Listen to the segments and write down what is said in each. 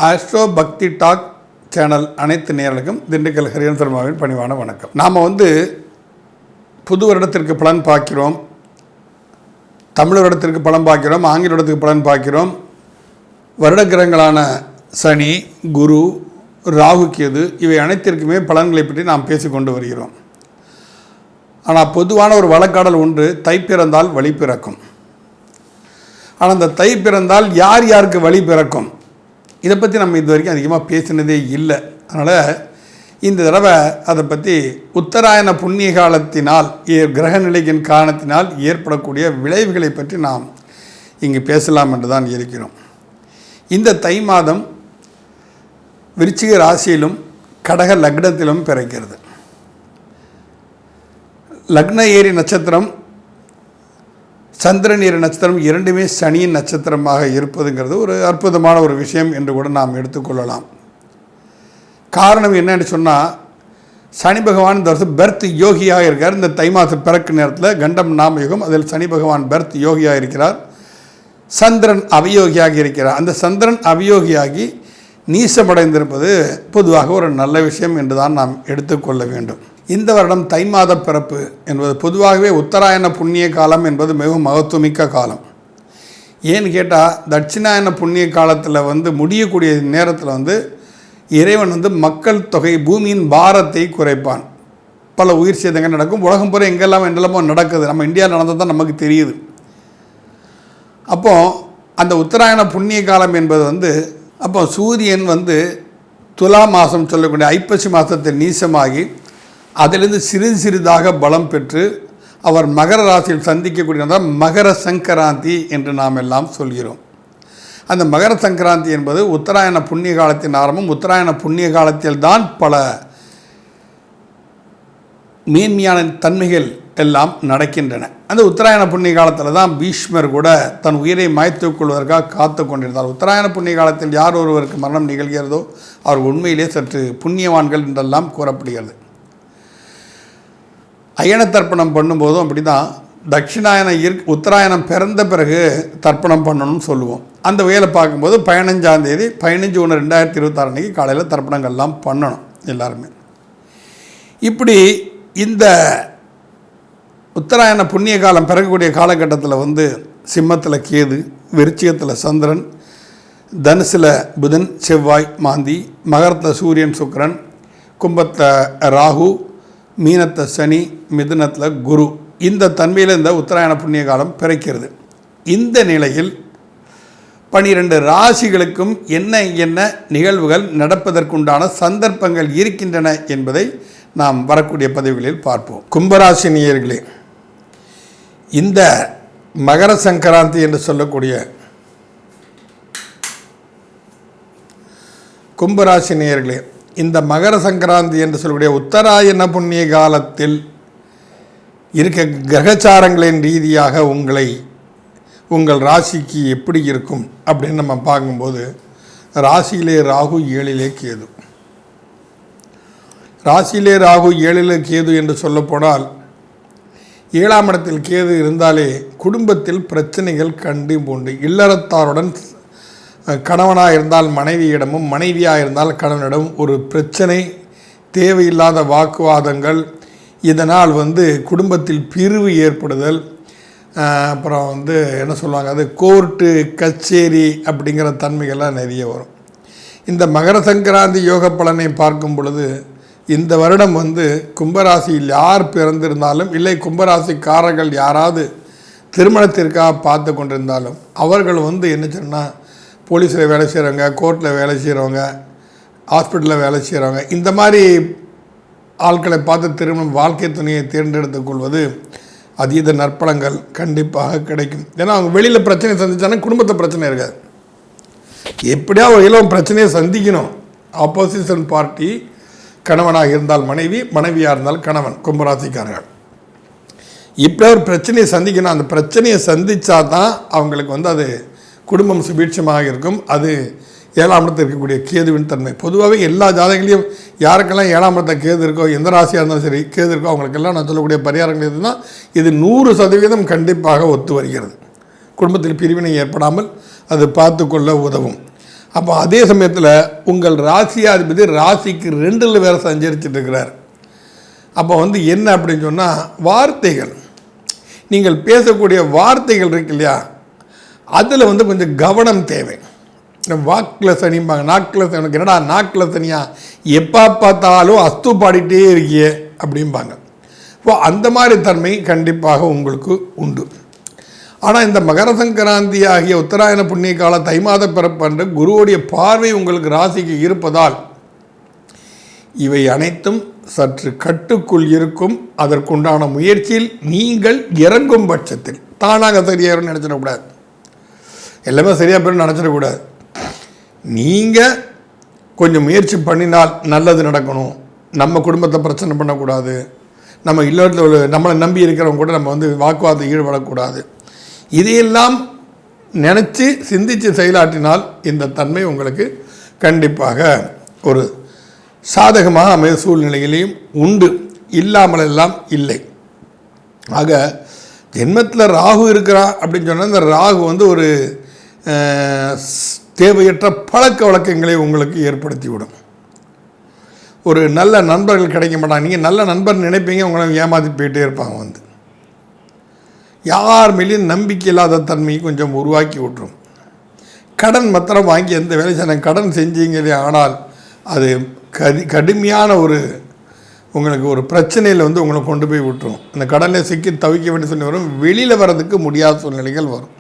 Astro பக்தி talk channel அனைத்து நேயர்களுக்கும் திண்டுக்கல் ஹரிஹரன் சர்மாவின் பணிவான வணக்கம். நாம் புது வருடத்திற்கு பலன் பார்க்கிறோம், தமிழ் வருடத்திற்கு பலன் பார்க்கிறோம், ஆங்கில வருடத்திற்கு பலன் பார்க்கிறோம். வருட கிரகங்களான சனி, குரு, ராகு, கேது இவை அனைத்திற்குமே பலன்களை பற்றி நாம் பேசிக்கொண்டு வருகிறோம். ஆனால் பொதுவான ஒரு வழக்காடல் ஒன்று, தை பிறந்தால் வழி பிறக்கும். ஆனால் அந்த தை பிறந்தால் யார் யாருக்கு வழி பிறக்கும், இதை பற்றி நம்ம இது வரைக்கும் அதிகமாக பேசினதே இல்லை. அதனால் இந்த தடவை அதை பற்றி உத்தராயண புண்ணிய காலத்தினால் கிரக நிலையின் காரணத்தினால் ஏற்படக்கூடிய விளைவுகளை பற்றி நாம் இங்கு பேசலாம் என்று தான் இருக்கிறோம். இந்த தை மாதம் விருச்சிக ராசியிலும் கடக லக்னத்திலும் பிறக்கிறது. லக்ன ஏரி நட்சத்திரம், சந்திரன் ஏரி நட்சத்திரம் இரண்டுமே சனியின் நட்சத்திரமாக இருப்பதுங்கிறது ஒரு அற்புதமான ஒரு விஷயம் என்று கூட நாம் எடுத்துக்கொள்ளலாம். காரணம் என்னன்னு சொன்னால், சனி பகவான் இந்த வருஷம் பெர்த் யோகியாக இருக்கார். இந்த தை மாதம் பிறக்கு நேரத்தில் கண்டம் நாம யுகம், அதில் சனி பகவான் பெர்த் யோகியாக இருக்கிறார். சந்திரன் அவயோகியாக இருக்கிறார். அந்த சந்திரன் அவயோகியாகி நீசமடைந்திருப்பது பொதுவாக ஒரு நல்ல விஷயம் என்று தான் நாம் எடுத்துக்கொள்ள வேண்டும். இந்த வருடம் தை மாத பிறப்பு என்பது பொதுவாகவே உத்தராயண புண்ணிய காலம் என்பது மிகவும் மகத்துவமிக்க காலம். ஏன்னு கேட்டால், தட்சிணாயன புண்ணிய காலத்தில் முடியக்கூடிய நேரத்தில் இறைவன் மக்கள் தொகை, பூமியின் பாரத்தை குறைப்பான். பல உயிர் சேதங்கள் நடக்கும். உலகம் பூரா எங்கெல்லாம் என்னெல்லாமோ நடக்குது. நம்ம இந்தியாவில் நடந்தது தான் நமக்கு தெரியுது. அப்போது அந்த உத்தராயண புண்ணிய காலம் என்பது அப்போ சூரியன் துலா மாதம் சொல்லக்கூடிய ஐப்பசி மாதத்தில் நீசமாகி அதிலிருந்து சிறிது சிறிதாக பலம் பெற்று அவர் மகர ராசியில் சந்திக்கக்கூடியதான் மகர சங்கராந்தி என்று நாம் எல்லாம் சொல்கிறோம். அந்த மகர சங்கராந்தி என்பது உத்தராயண புண்ணிய காலத்தின் ஆரம்பம். உத்தராயண புண்ணிய காலத்தில் தான் பல மேன்மையான தன்மைகள் எல்லாம் நடக்கின்றன. அந்த உத்தராயண புண்ணிய காலத்தில் தான் பீஷ்மர் கூட தன் உயிரை மாய்த்து கொள்வதற்காக காத்து கொண்டிருந்தார். உத்தராயண புண்ணிய காலத்தில் யார் ஒருவருக்கு மரணம் நிகழ்கிறதோ அவர் உண்மையிலே சற்று புண்ணியவான்கள் என்றெல்லாம் கூறப்படுகிறது. அயன தர்ப்பணம் பண்ணும்போதும் அப்படி தான், தட்சிணாயன உத்தராயணம் பிறந்த பிறகு தர்ப்பணம் பண்ணணும்னு சொல்லுவோம். அந்த வகையில் பார்க்கும்போது 15ஆம் தேதி 15/1/2026 அன்றைக்கி காலையில் தர்ப்பணங்கள்லாம் பண்ணணும் எல்லாருமே. இப்படி இந்த உத்தராயண புண்ணிய காலம் பிறக்கக்கூடிய காலகட்டத்தில் சிம்மத்தில் கேது, விருச்சிகத்தில் சந்திரன், தனுசில் புதன், செவ்வாய், மாந்தி, மகரத்தில் சூரியன், சுக்கிரன், கும்பத்தில் ராகு, மீனத்தை சனி, மிதுனத்தில் குரு, இந்த தன்மையில் இந்த உத்தராயண புண்ணிய காலம் பிறக்கிறது. இந்த நிலையில் 12 ராசிகளுக்கும் என்ன என்ன நிகழ்வுகள் நடப்பதற்குண்டான சந்தர்ப்பங்கள் இருக்கின்றன என்பதை நாம் வரக்கூடிய பதிவுகளில் பார்ப்போம். கும்பராசி நேயர்களே, இந்த மகர சங்கராந்தி என்று சொல்லக்கூடிய கும்பராசி நேயர்களே, இந்த மகர சங்கராந்தி என்று சொல்லக்கூடிய உத்தராயண புண்ணிய காலத்தில் இருக்க கிரகச்சாரங்களின் ரீதியாக உங்கள் ராசிக்கு எப்படி இருக்கும் அப்படின்னு நம்ம பார்க்கும்போது, ராசியிலே ராகு, 7லே கேது. ராசியிலே ராகு, 7லே கேது என்று சொல்லப்போனால், 7ஆம் இடத்தில் கேது இருந்தாலே குடும்பத்தில் பிரச்சனைகள் கண்டிப்பாக உண்டு. இல்லறத்தாருடன் கணவனாக இருந்தால் மனைவியிடமும், மனைவியாக இருந்தால் கணவனிடம் ஒரு பிரச்சனை, தேவையில்லாத வாக்குவாதங்கள், இதனால் குடும்பத்தில் பிரிவு ஏற்படுதல், அப்புறம் என்ன சொல்லுவாங்க, அது கோர்ட்டு கச்சேரி அப்படிங்கிற தன்மைகள்லாம் நிறைய வரும். இந்த மகர சங்கராந்தி யோக பலனை பார்க்கும் பொழுது, இந்த வருடம் கும்பராசியில் யார் பிறந்திருந்தாலும், இல்லை கும்பராசிக்காரர்கள் யாராவது திருமணத்திற்காக பார்த்து கொண்டிருந்தாலும், அவர்கள் என்ன சொன்னால், போலீஸில் வேலை செய்கிறவங்க, கோர்ட்டில் வேலை செய்கிறவங்க, ஹாஸ்பிட்டலில் வேலை செய்கிறவங்க, இந்த மாதிரி ஆட்களை பார்த்து திருமணம் வாழ்க்கை துணையை தேர்ந்தெடுத்து கொள்வது அதீத நற்பலங்கள் கண்டிப்பாக கிடைக்கும். ஏன்னா அவங்க வெளியில் பிரச்சனை சந்திச்சாலும் குடும்பத்தில் பிரச்சனை இருக்காது. எப்படியா ஒரு இளம் பிரச்சனையை சந்திக்கணும். ஆப்போசிஷன் பார்ட்டி கணவனாக இருந்தால் மனைவி, மனைவியாக இருந்தால் கணவன், கும்பராசிக்காரர்கள் இப்படியா ஒரு பிரச்சனையை சந்திக்கணும். அந்த பிரச்சனையை சந்தித்தா தான் அவங்களுக்கு அது குடும்பம் சுபீட்சமாக இருக்கும். அது 7ஆம் இடத்தில் இருக்கக்கூடிய கேதுவின் தன்மை. பொதுவாகவே எல்லா ஜாதகங்களையும் யாருக்கெல்லாம் 7ஆம் இடத்தில் கேது இருக்கோ, எந்த ராசியாக இருந்தாலும் சரி கேது இருக்கோ, அவங்களுக்கெல்லாம் நான் சொல்லக்கூடிய பரிகாரங்கள் எதுனா இது 100% கண்டிப்பாக ஒத்து வருகிறது. குடும்பத்தில் பிரிவினை ஏற்படாமல் அது பார்த்து கொள்ள உதவும். அப்போ அதே சமயத்தில் உங்கள் ராசியாதிபதி ராசிக்கு 2ல் வேறு சஞ்சரிச்சுட்டு இருக்கிறார். அப்போ வந்து என்ன அப்படின்னு சொன்னால், வார்த்தைகள், நீங்கள் பேசக்கூடிய வார்த்தைகள் இருக்கு இல்லையா, அதில் வந்து கொஞ்சம் கவனம் தேவை. வாக்கில் சனிம்பாங்க, நாக்கில் சனி. என்னடா நாக்கில் சனியா, எப்போ பார்த்தாலும் அஸ்து பாடிட்டே இருக்கியே அப்படிம்பாங்க. இப்போ அந்த மாதிரி தன்மை கண்டிப்பாக உங்களுக்கு உண்டு. ஆனால் இந்த மகர சங்கராந்தி ஆகிய உத்தராயண புண்ணிய கால தை மாத பிறப்பன்று குருவுடைய பார்வை உங்களுக்கு ராசிக்கு இருப்பதால் இவை அனைத்தும் சற்று கட்டுக்குள் இருக்கும். அதற்குண்டான முயற்சியில் நீங்கள் இறங்கும் பட்சத்தில் தானாக சரியாயிரும் நினச்சிடக்கூடாது, எல்லாமே சரியாக போய் நினச்சிடக்கூடாது. நீங்கள் கொஞ்சம் முயற்சி பண்ணினால் நல்லது நடக்கணும். நம்ம குடும்பத்தை பிரச்சனை பண்ணக்கூடாது, நம்ம இல்லத்தில் நம்மளை நம்பி இருக்கிறவங்க கூட நம்ம வந்து வாக்குவாதத்தை ஈடுபடக்கூடாது. இதையெல்லாம் நினச்சி சிந்தித்து செயலாற்றினால் இந்த தன்மை உங்களுக்கு கண்டிப்பாக ஒரு சாதகமாக அமைய சூழ்நிலையிலையும் உண்டு, இல்லாமலெல்லாம் இல்லை. ஆக ஜென்மத்தில் ராகு இருக்கிறான் அப்படின்னு சொன்னால் இந்த ராகு வந்து ஒரு தேவையற்ற பழக்க வழக்கங்களை உங்களுக்கு ஏற்படுத்திவிடும். ஒரு நல்ல நண்பர்கள் கிடைக்க மாட்டாங்க. நீங்கள் நல்ல நண்பர் நினைப்பீங்க, உங்களை ஏமாற்றி போயிட்டே இருப்பாங்க. வந்து யார் மேலேயும் நம்பிக்கை இல்லாத தன்மையை கொஞ்சம் உருவாக்கி விட்டுரும். கடன் மாத்திரம் வாங்கி எந்த வேலை செய்ய கடன் செஞ்சீங்களே, ஆனால் அது கடுமையான ஒரு உங்களுக்கு ஒரு பிரச்சனையில் வந்து உங்களை கொண்டு போய் விட்டுரும். அந்த கடனில் சிக்கி தவிக்க வேண்டிய சொல்லி வரும், வெளியில் வர்றதுக்கு முடியாத சூழ்நிலைகள் வரும்.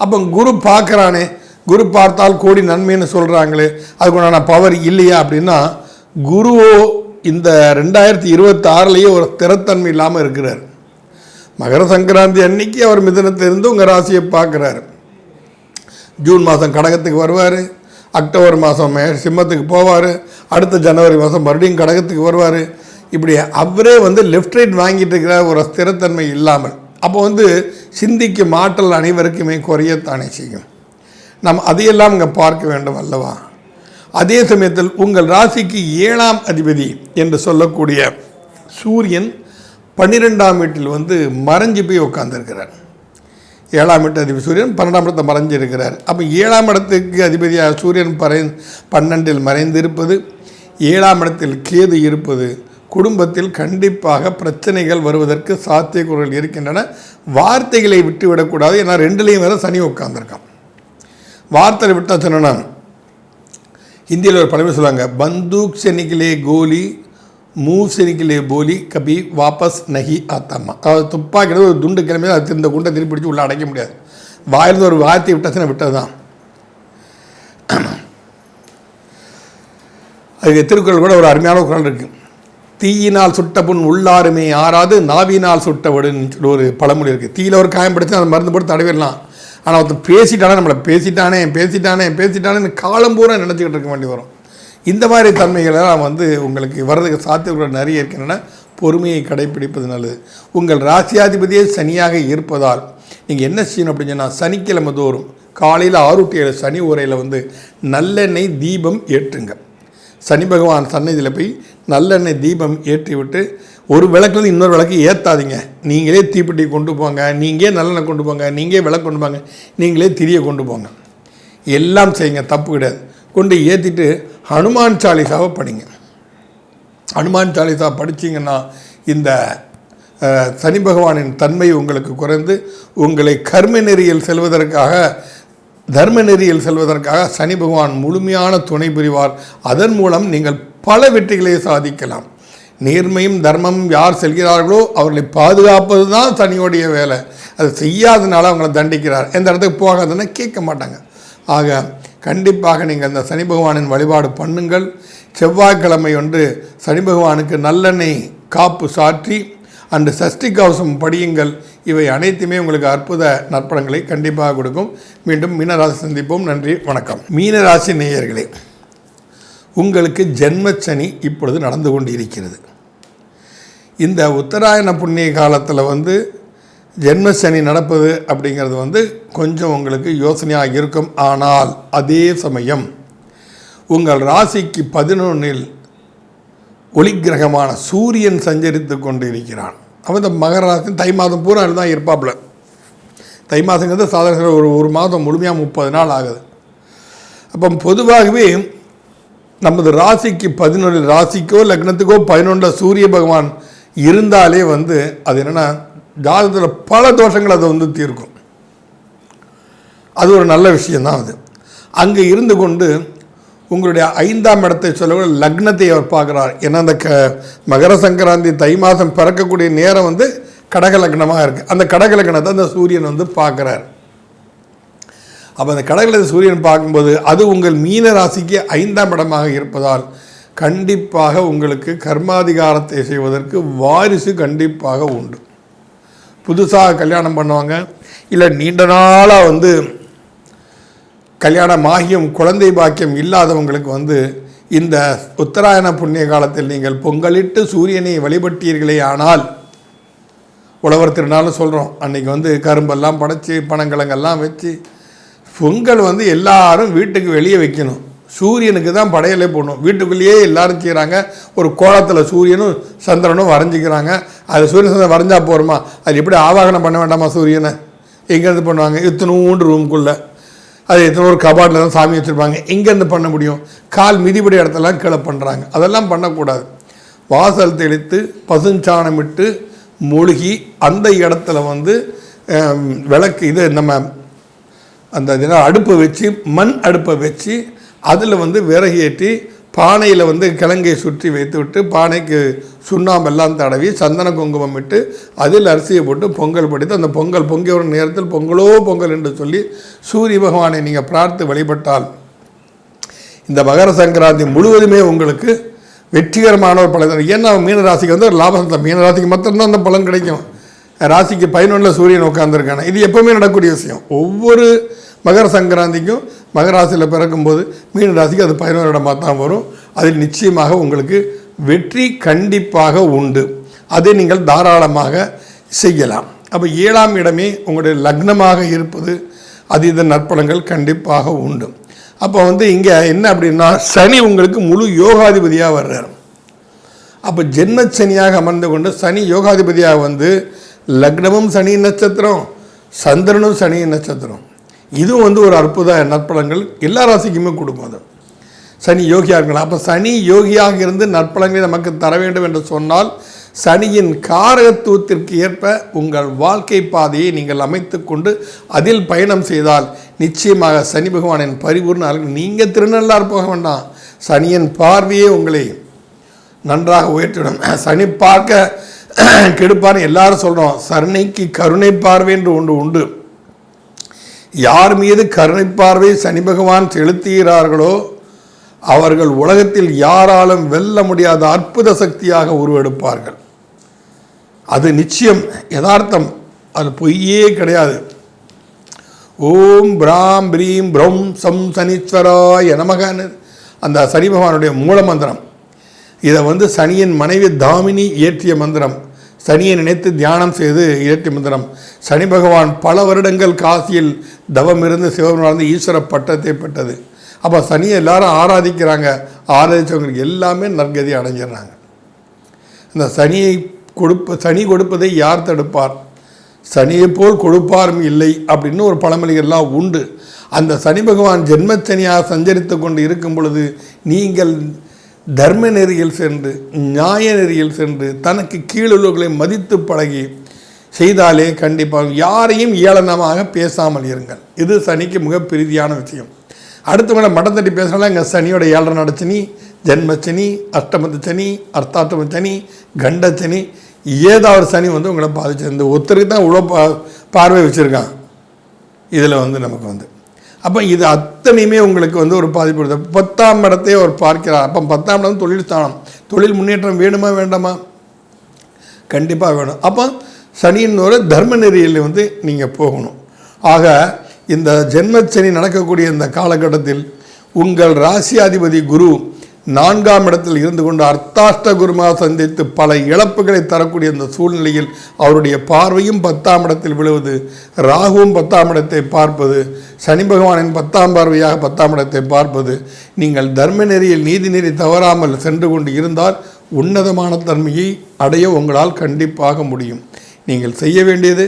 அப்போ குரு பார்க்குறானே, குரு பார்த்தால் கோடி நன்மைன்னு சொல்கிறாங்களே, அதுக்குண்டான பவர் இல்லையா அப்படின்னா, குருவோ இந்த 2026 ஒரு ஸ்திரத்தன்மை இல்லாமல் இருக்கிறார். மகர சங்கராந்தி அன்னைக்கு அவர் மிதுனத்திலிருந்து உங்கள் ராசியை பார்க்குறாரு. ஜூன் மாதம் கடகத்துக்கு வருவார், அக்டோபர் மாதம் சிம்மத்துக்கு போவார், அடுத்த ஜனவரி மாதம் மறுபடியும் கடகத்துக்கு வருவார். இப்படி அவரே வந்து லெஃப்ட் ரைட் வாங்கிட்டு இருக்கிற ஒரு ஸ்திரத்தன்மை இல்லாமல், அப்போ வந்து சிந்திக்கும் ஆற்றல் அனைவருக்குமே குறையத்தானே செய்யும். நாம் அதையெல்லாம் இங்கே பார்க்க வேண்டும் அல்லவா? அதே சமயத்தில் உங்கள் ராசிக்கு 7ஆம் அதிபதி என்று சொல்லக்கூடிய சூரியன் 12ஆம் வீட்டில் வந்து மறைஞ்சு போய் உட்கார்ந்துருக்கிறார். 7ஆம் வீட்டு அதிபதி சூரியன் 12ஆம் இடத்தை மறைஞ்சிருக்கிறார். அப்போ 7ஆம் இடத்துக்கு அதிபதியாக சூரியன் 12இல் மறைந்திருப்பது, 7ஆம் இடத்தில் கேது இருப்பது குடும்பத்தில் கண்டிப்பாக பிரச்சனைகள் வருவதற்கு சாத்தியக்கூறுகள் இருக்கின்றன. வார்த்தைகளை விட்டுவிடக்கூடாது. ஏன்னா 2லேயும் வேறு சனி உட்கார்ந்துருக்கான். வார்த்தையை விட்டால் சொன்னா, ஹிந்தியில் ஒரு பழமை சொல்லுவாங்க, பந்தூக் செனிக்கிலே கோலி மூவ் செனிக்கிலே போலி கபி வாபஸ் நகி ஆத்தாமா. அதாவது துப்பாக்கிறது ஒரு துண்டு கிளம்பி அது இந்த குண்டை திருப்பி பிடிச்சி உள்ளே அடைக்க முடியாது. வாயிலிருந்து ஒரு வார்த்தையை விட்டாச்சுன்னா விட்டது தான். அதுக்கு திருக்குறள் கூட ஒரு அருமையான குறள் இருக்குது. தீயினால் சுட்ட புண் உள்ளாருமே ஆறாது நாவினால் சுட்டவடுன்னு சொல்லி ஒரு பழமொழி இருக்குது. தீயில் ஒரு காயம் பிடிச்சி அதை மருந்து போட்டு தடவிடலாம். ஆனால் ஒருத்தர் பேசிட்டானே, நம்மளை பேசிட்டானேன்னு காலம் பூரா நினச்சிக்கிட்டு இருக்க வேண்டி வரும். இந்த மாதிரி தன்மைகளெல்லாம் வந்து உங்களுக்கு வர்றதுக்கு சாத்தியக்கூட நிறைய இருக்கின்றன. பொறுமையை கடைப்பிடிப்பது நல்லது. உங்கள் ராசியாதிபதியே சனியாக இருப்பதால் நீங்கள் என்ன செய்யணும் அப்படின்னு சொன்னால், சனிக்கிழமை தோறும் காலையில் 6 to 7 சனி உரையில் வந்து நல்லெண்ணெய் தீபம் ஏற்றுங்க. சனி பகவான் சன்னதியில் போய் நல்லெண்ணெய் தீபம் ஏற்றிவிட்டு, ஒரு விளக்குலேருந்து இன்னொரு விளக்கு ஏற்றாதீங்க. நீங்களே தீப்பெட்டி கொண்டு போங்க, நீங்களே நல்லெண்ணெய் கொண்டு போங்க, நீங்களே விளக்கு கொண்டு போங்க, நீங்களே திரியை கொண்டு போங்க. எல்லாம் செய்யுங்க, தப்பு கிடையாது. கொண்டு ஏற்றிட்டு ஹனுமான் சாலிசாவை படிங்க. ஹனுமான் சாலிசா படிச்சிங்கன்னா இந்த சனி பகவானின் தன்மை உங்களுக்கு குறைந்து உங்களை கர்ம நெறியில் செல்வதற்காக தர்ம நெறியில் செல்வதற்காக சனி பகவான் முழுமையான துணை புரிவார். அதன் மூலம் நீங்கள் பல வெற்றிகளை சாதிக்கலாம். நேர்மையும் தர்மமும் யார் செல்கிறார்களோ அவர்களை பாதுகாப்பது தான் சனியோடைய வேலை. அது செய்யாதனால அவங்கள தண்டிக்கிறார். எந்த இடத்துக்கு போகாதுன்னா கேட்க மாட்டாங்க. ஆக கண்டிப்பாக நீங்கள் அந்த சனி பகவானின் வழிபாடு பண்ணுங்கள். செவ்வாய்க்கிழமை ஒன்று சனி பகவானுக்கு நல்லெண்ணெய் காப்பு சாற்றி அன்று சஷ்டி கவசம் படியுங்கள். இவை அனைத்துமே உங்களுக்கு அற்புத நற்பலன்களை கண்டிப்பாக கொடுக்கும். மீண்டும் மீனராசி சந்திப்போம். நன்றி, வணக்கம். மீனராசி நேயர்களே, உங்களுக்கு ஜென்மச்சனி இப்பொழுது நடந்து கொண்டு இருக்கிறது. இந்த உத்தராயண புண்ணிய காலத்தில் வந்து ஜென்மசனி நடப்பது அப்படிங்கிறது வந்து கொஞ்சம் உங்களுக்கு யோசனையாக இருக்கும். ஆனால் அதே சமயம் உங்கள் ராசிக்கு 11இல் ஒளிக்கிரகமான சூரியன் சஞ்சரித்து கொண்டு இருக்கிறான். அவன் இந்த மகர ராசி தை மாதம் பூரா தான் இருப்பாப்புல. தை மாதங்கிறது சாதாரண ஒரு மாதம் முழுமையாக 30 நாள் ஆகுது. அப்போ பொதுவாகவே நமது ராசிக்கு 11 ராசிக்கோ லக்னத்துக்கோ 11 சூரிய பகவான் இருந்தாலே அது என்னென்னா ஜாதகத்தில் பல தோஷங்கள் அதை தீர்க்கும். அது ஒரு நல்ல விஷயந்தான். அது அங்கே இருந்து கொண்டு உங்களுடைய 5ஆம் இடத்தை சொல்லக்கூடிய லக்னத்தை அவர் பார்க்குறார். ஏன்னா அந்த மகர சங்கராந்தி தை மாதம் பிறக்கக்கூடிய நேரம் கடக லக்னமாக இருக்குது. அந்த கடக லக்னத்தை அந்த சூரியன் பார்க்குறார். அப்போ அந்த கடகலத்தை சூரியன் பார்க்கும்போது அது உங்கள் மீன ராசிக்கு 5ஆம் இடமாக இருப்பதால் கண்டிப்பாக உங்களுக்கு கர்மாதிகாரத்தை செய்வதற்கு வாரிசு கண்டிப்பாக உண்டு. புதுசாக கல்யாணம் பண்ணுவாங்க, இல்லை நீண்ட நாளாக கல்யாணம் ஆகியும் குழந்தை பாக்கியம் இல்லாதவங்களுக்கு இந்த உத்தராயண புண்ணிய காலத்தில் நீங்கள் பொங்கலிட்டு சூரியனை வழிபட்டீர்களே ஆனால், உழவர் திருநாள்னு சொல்கிறோம், அன்றைக்கி கரும்பெல்லாம் படைச்சி பனங்கிழங்கெல்லாம் வச்சு பொங்கல் எல்லாரும் வீட்டுக்கு வெளியே வைக்கணும். சூரியனுக்கு தான் படையலே போடணும். வீட்டுக்குள்ளேயே எல்லாரும் செய்கிறாங்க. ஒரு கோலத்தில் சூரியனும் சந்திரனும் வரைஞ்சிக்கிறாங்க. அது சூரியன் சந்திரன் வரைஞ்சா போகிறோமா? அது எப்படி ஆவாகனம் பண்ண வேண்டாமா சூரியனை? எங்கேருந்து பண்ணுவாங்க? இத்தனூண்டு ரூமுக்குள்ளே அது எத்தனை ஒரு கபாட்டில் தான் சாமி வச்சுருப்பாங்க. எங்கேருந்து பண்ண முடியும்? கால் மிதிபடி இடத்தெல்லாம் கீழே பண்ணுறாங்க. அதெல்லாம் பண்ணக்கூடாது. வாசல் தெளித்து பசுஞ்சாணமிட்டு மூழ்கி அந்த இடத்துல விளக்கு இது நம்ம அந்த அடுப்பை வச்சு மண் அடுப்பை வச்சு அதில் விறகு ஏற்றி பானையில் கிழங்கை சுற்றி வைத்து விட்டு பானைக்கு சுண்ணாம்பெல்லாம் தடவி சந்தன குங்குமம் விட்டு அதில் அரிசியை போட்டு பொங்கல் படித்து அந்த பொங்கல் பொங்கி வரும் நேரத்தில் பொங்கலோ பொங்கல் என்று சொல்லி சூரிய பகவானை நீங்கள் பிரார்த்து வழிபட்டால் இந்த மகர சங்கராந்தி முழுவதுமே உங்களுக்கு வெற்றிகரமான ஒரு பலன். ஏன்னா மீன ராசிக்கு ஒரு லாபம் தான். மீன ராசிக்கு மட்டும்தான் அந்த பலன் கிடைக்கும். ராசிக்கு 11 சூரியன் உட்காந்துருக்காங்க. இது எப்போவுமே நடக்கக்கூடிய விஷயம். ஒவ்வொரு மகர சங்கராந்திக்கும் மகராசியில் பிறக்கும்போது மீன ராசிக்கு அது 11 இடமாக தான் வரும். அதில் நிச்சயமாக உங்களுக்கு வெற்றி கண்டிப்பாக உண்டு. அதை நீங்கள் தாராளமாக செய்யலாம். அப்போ 7ஆம் இடமே உங்களுடைய லக்னமாக இருப்பது அதீத நற்பலங்கள் கண்டிப்பாக உண்டு. அப்போ இங்கே என்ன அப்படின்னா சனி உங்களுக்கு முழு யோகாதிபதியாக வர்றார். அப்போ ஜென்மச்சனியாக அமர்ந்து கொண்டு சனி யோகாதிபதியாக லக்னமும் சனி நட்சத்திரம், சந்திரனும் சனி நட்சத்திரம். இதுவும் ஒரு அற்புத நற்பலங்கள் எல்லா ராசிக்குமே கொடுக்கும். அது சனி யோகியாக இருக்கலாம். அப்போ சனி யோகியாக இருந்து நற்பலங்களை நமக்கு தர வேண்டும் என்று சொன்னால் சனியின் காரகத்துவத்திற்கு ஏற்ப உங்கள் வாழ்க்கை பாதையை நீங்கள் அமைத்து கொண்டு அதில் பயணம் செய்தால் நிச்சயமாக சனி பகவானின் பரிபூர்ண நீங்கள் திருநள்ளார் போக வேண்டாம். சனியின் பார்வையே உங்களை நன்றாக உயர்த்திடும். சனி பார்க்க கெடுப்பான்னு எல்லாரும் சொல்கிறோம். சனிக்கு கருணை பார்வை என்று ஒன்று உண்டு. யார் மீது கருணை பார்வை சனி பகவான் செலுத்துகிறார்களோ அவர்கள் உலகத்தில் யாராலும் வெல்ல முடியாத அற்புத சக்தியாக உருவெடுப்பார்கள். அது நிச்சயம், யதார்த்தம், அது பொய்யே கிடையாது. ஓம் பிராம் பிரீம் பிரம் சம் சனீஸ்வராய நமகன்னு அந்த சனி பகவானுடைய மூல மந்திரம். இதை சனியின் மனைவி தாமினி இயற்றிய மந்திரம். சனியை நினைத்து தியானம் செய்து இயற்றிய மந்திரம். சனி பகவான் பல வருடங்கள் காசியில் தவம் இருந்து சிவபெருமான் ஈஸ்வர பட்டத்தை பெற்றது. அப்போ சனியை எல்லாரும் ஆராதிக்கிறாங்க. ஆராதித்தவங்களுக்கு எல்லாமே நற்கதி அடைஞ்சிடுறாங்க. இந்த சனி கொடுப்பதை யார் தடுப்பார்? சனியை போல் கொடுப்பாரும் இல்லை அப்படின்னு ஒரு பழமொழிகள்லாம் உண்டு. அந்த சனி பகவான் ஜென்மச்சனியாக சஞ்சரித்து கொண்டு இருக்கும் பொழுது நீங்கள் தர்ம நெறியில் சென்று நியாய நெறியில் சென்று தனக்கு கீழுள்ளவர்களை மதித்து பழகி செய்தாலே கண்டிப்பாக யாரையும் ஏளனமாக பேசாமல் இருங்கள். இது சனிக்கு மிக பிரீதியான விஷயம். அடுத்தவங்களை மடம் தட்டி பேசுனாலும் எங்கள் சனியோட 7 நடச்சனி, ஜென்மச்சனி, அஷ்டமத்து சனி, அர்த்தாஷ்டம சனி, கண்டச்சனி, ஏதாவது சனி உங்களை பாதிச்சு. இந்த ஒருத்தருக்கு தான் இவ்வளோ பார்வை வச்சுருக்கான். இதில் நமக்கு அப்போ இது அத்தனையுமே உங்களுக்கு ஒரு பாதிப்பு கொடுத்து 10ஆம் இடத்தையே அவர் பார்க்கிறார். அப்போ 10ஆம் இடம் தொழில் ஸ்தானம். தொழில் முன்னேற்றம் வேணுமா வேண்டாமா? கண்டிப்பாக வேணும். அப்போ சனியின் ஒரு தர்ம நெறியில் நீங்கள் போகணும். ஆக இந்த ஜென்மச்சனி நடக்கக்கூடிய இந்த காலகட்டத்தில் உங்கள் ராசியாதிபதி குரு 4ஆம் இடத்தில் இருந்து கொண்டு அர்த்தாஷ்ட குருமா சந்தித்து பல இழப்புகளை தரக்கூடிய இந்த சூழ்நிலையில் அவருடைய பார்வையும் 10ஆம் இடத்தில் விழுவது, ராகுவும் 10ஆம் இடத்தை பார்ப்பது, சனி பகவானின் 10ஆம் பார்வையாக 10ஆம் இடத்தை பார்ப்பது, நீங்கள் தர்ம நெறியில் நீதி நெறி தவறாமல் சென்று கொண்டு இருந்தால் உன்னதமான தன்மையை அடைய உங்களால் கண்டிப்பாக முடியும். நீங்கள் செய்ய வேண்டியது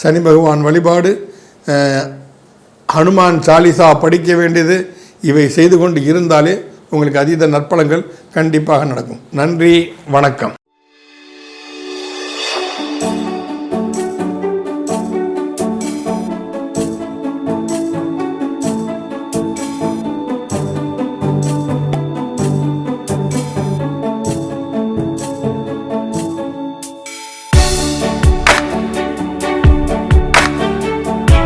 சனி பகவான் வழிபாடு, ஹனுமான் சாலிசா படிக்க வேண்டியது, இவை செய்து கொண்டு இருந்தாலே உங்களுக்கு அதீத நற்பலங்கள் கண்டிப்பாக நடக்கும். நன்றி, வணக்கம்.